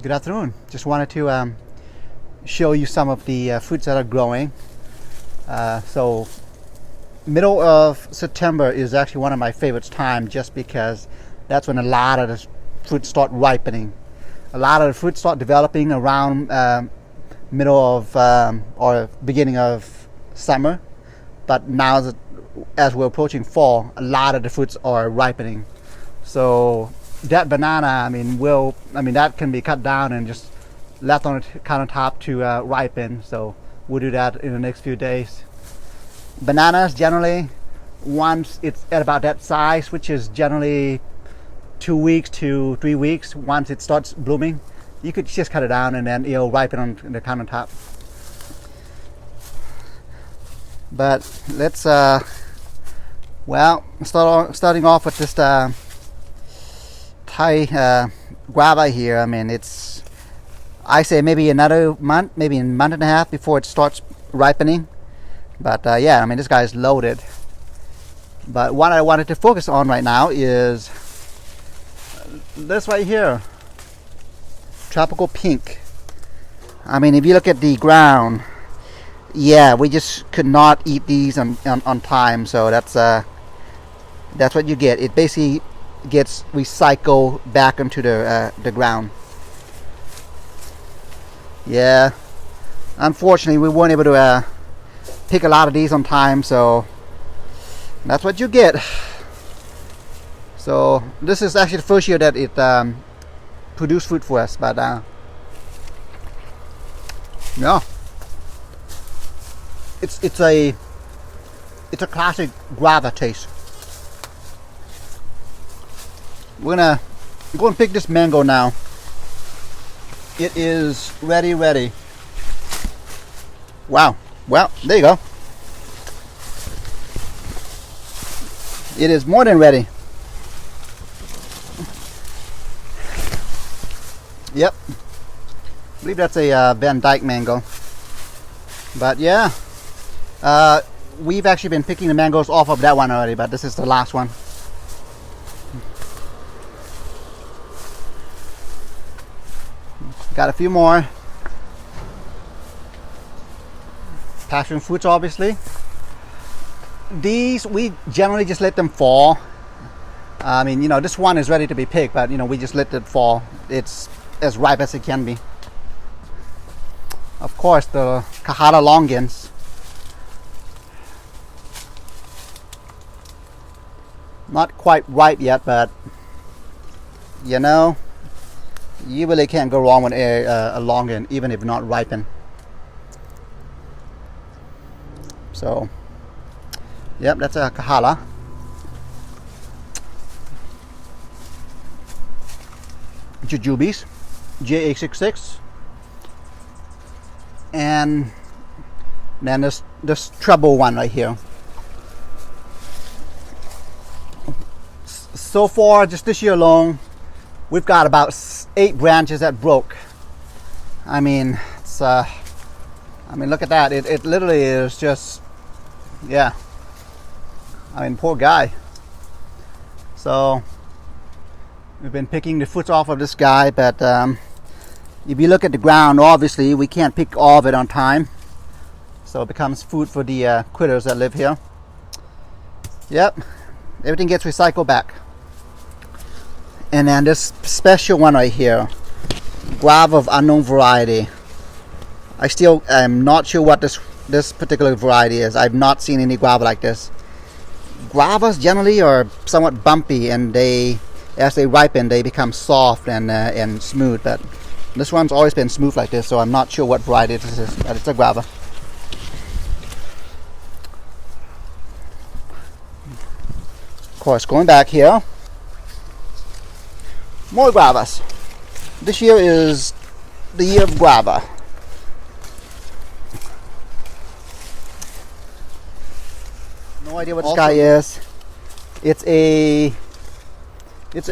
Good afternoon. Just wanted to show you some of the fruits that are growing. So middle of September is actually one of my favorite times, just because that's when a lot of the fruits start ripening. A lot of the fruits start developing around middle of or beginning of summer, but now as we're approaching fall, a lot of the fruits are ripening. So that banana, that can be cut down and just left on the countertop to ripen. So we'll do that in the next few days. Bananas, generally, once it's at about that size, which is generally 2 weeks to 3 weeks, once it starts blooming, you could just cut it down and then it'll ripen on the countertop. But let's starting off with this Thai guava here. I say maybe another month, maybe a month and a half before it starts ripening. But this guy is loaded. But what I wanted to focus on right now is this right here, tropical pink. If you look at the ground, we just could not eat these on time. So that's what you get. It basically gets recycled back into the ground. Yeah, unfortunately we weren't able to pick a lot of these on time, so that's what you get. So this is actually the first year that it produced fruit for us, but it's a classic guava taste. We're gonna go and pick this mango now. It is ready. Wow. Well, there you go. It is more than ready. Yep. I believe that's a Van Dyke mango. But yeah, we've actually been picking the mangoes off of that one already, but this is the last one. Got a few more. Passion fruits, obviously. These, we generally just let them fall. This one is ready to be picked, but we just let it fall. It's as ripe as it can be. Of course, the Cajada Longans. Not quite ripe yet, but you really can't go wrong with a Longan, even if not ripened. So, yep, that's a Kahala. Jujubes, JA66. And then this treble one right here. So far, just this year alone, we've got about 8 branches that broke. It's look at that. It literally is just, poor guy. So we've been picking the fruits off of this guy, but if you look at the ground, obviously we can't pick all of it on time. So it becomes food for the critters that live here. Yep, everything gets recycled back. And then this special one right here, Guava of unknown variety. I still am not sure what this particular variety is. I've not seen any guava like this. Guavas generally are somewhat bumpy, and as they ripen, they become soft and smooth. But this one's always been smooth like this, so I'm not sure what variety this is. But it's a guava. Of course, going back here. More guavas. This year is the year of guava. No idea what this guy is. It's a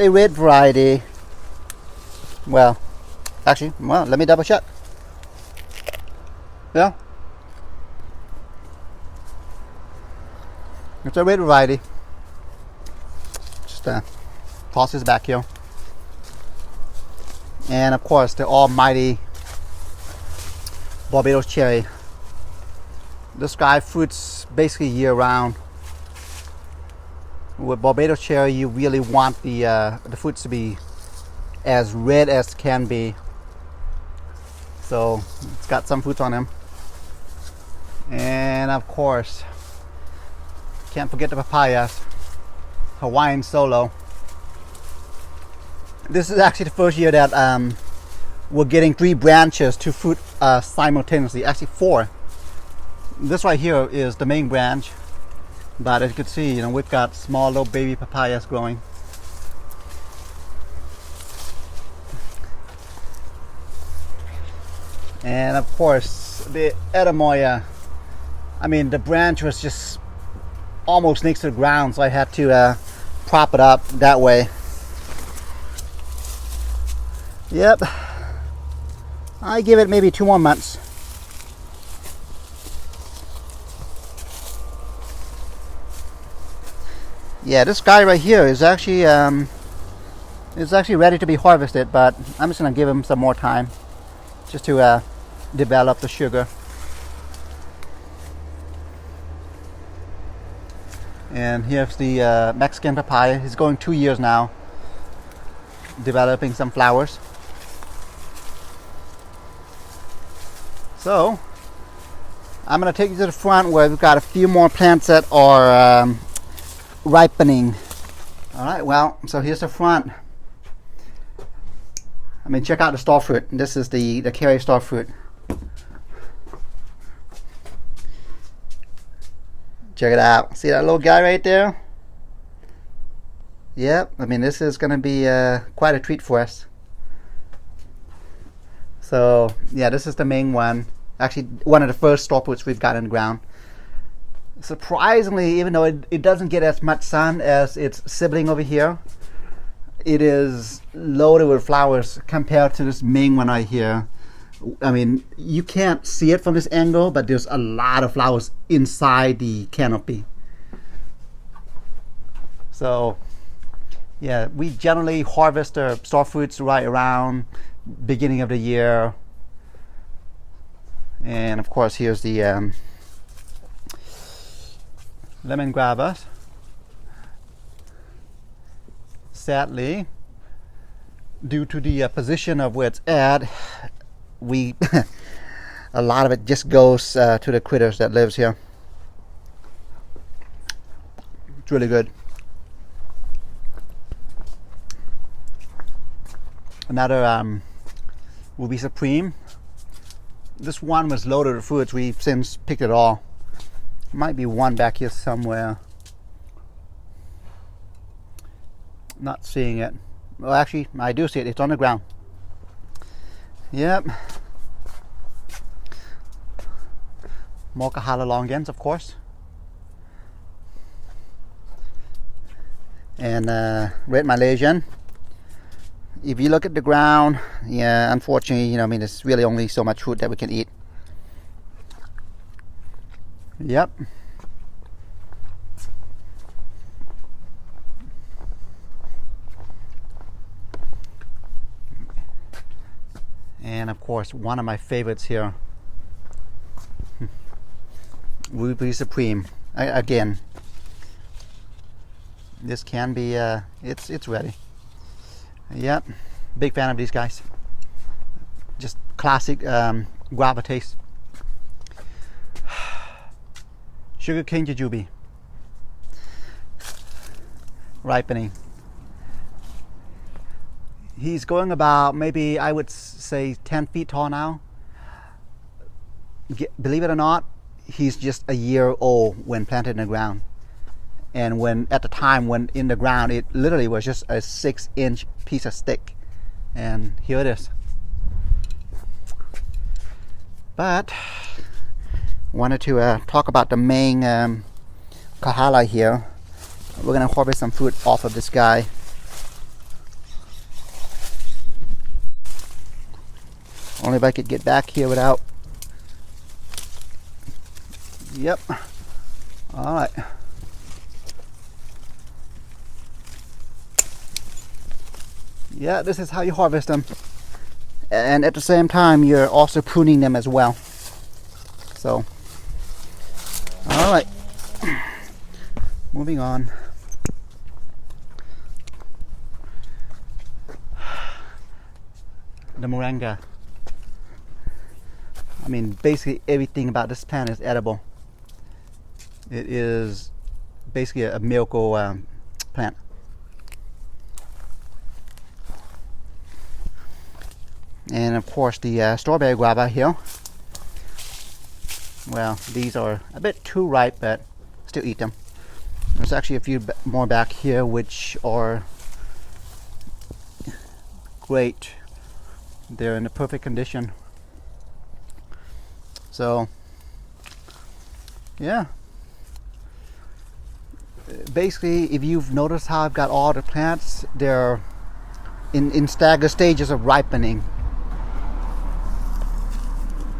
red variety. Let me double check. Yeah. It's a red variety. Just toss this back here. And of course the almighty Barbados cherry. This guy fruits basically year round. With Barbados cherry, you really want the fruits to be as red as can be. So it's got some fruits on them. And of course, can't forget the papayas. Hawaiian solo. This is actually the first year that we're getting 3 branches to fruit simultaneously. Actually 4. This right here is the main branch, but as you can see, you know, we've got small little baby papayas growing. And of course the Atemoya. I mean, the branch was just almost next to the ground, so I had to prop it up that way. Yep, I give it maybe 2 more months. Yeah, this guy right here is actually ready to be harvested, but I'm just gonna give him some more time just to develop the sugar. And here's the Mexican papaya. He's going 2 years now, developing some flowers. So I'm gonna take you to the front where we've got a few more plants that are ripening. All right, well, so here's the front. I mean, check out the star fruit. This is the carry star fruit. Check it out. See that little guy right there? Yep, I mean, this is gonna be quite a treat for us. So yeah, this is the main one. Actually, one of the first star fruits we've got in the ground. Surprisingly, even though it doesn't get as much sun as its sibling over here, it is loaded with flowers compared to this main one right here. I mean, you can't see it from this angle, but there's a lot of flowers inside the canopy. So yeah, we generally harvest the star fruits right around beginning of the year. And of course, here's the lemon guavas. Sadly, due to the position of where it's at, we a lot of it just goes to the critters that lives here. It's really good. Another Ruby Supreme. This one was loaded with fruits. We've since picked it all. Might be one back here somewhere. Not seeing it. Well, actually, I do see it. It's on the ground. Yep. More Kahala Longans, of course. And red Malaysian. If you look at the ground, yeah, unfortunately, you know, I mean, there's really only so much fruit that we can eat. Yep. And of course, one of my favorites here, Ruby Supreme. Again, this can be it's ready. Yep, big fan of these guys. Just classic guava taste. Sugarcane Jujube. Ripening. He's going about, maybe I would say 10 feet tall now. Believe it or not, he's just a year old when planted in the ground. And when at the time when in the ground, it literally was just a 6-inch piece of stick. And here it is. But wanted to talk about the main kahala here. We're gonna harvest some fruit off of this guy. Only if I could get back here without. Yep. All right. Yeah, this is how you harvest them. and at the same time you're also pruning them as well. So, all right, moving on. The moringa. I mean, basically everything about this plant is edible. It is basically a miracle plant. And of course the strawberry guava here. Well, these are a bit too ripe, but still eat them. There's actually a few more back here which are great. They're in the perfect condition. So, yeah. Basically, if you've noticed how I've got all the plants, they're in staggered stages of ripening,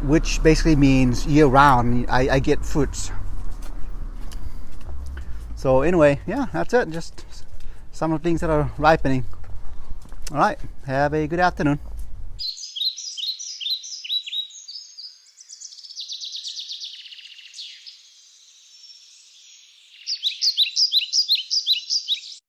which basically means year round I get fruits. So anyway, yeah, that's it. Just some of the things that are ripening. All right, have a good afternoon.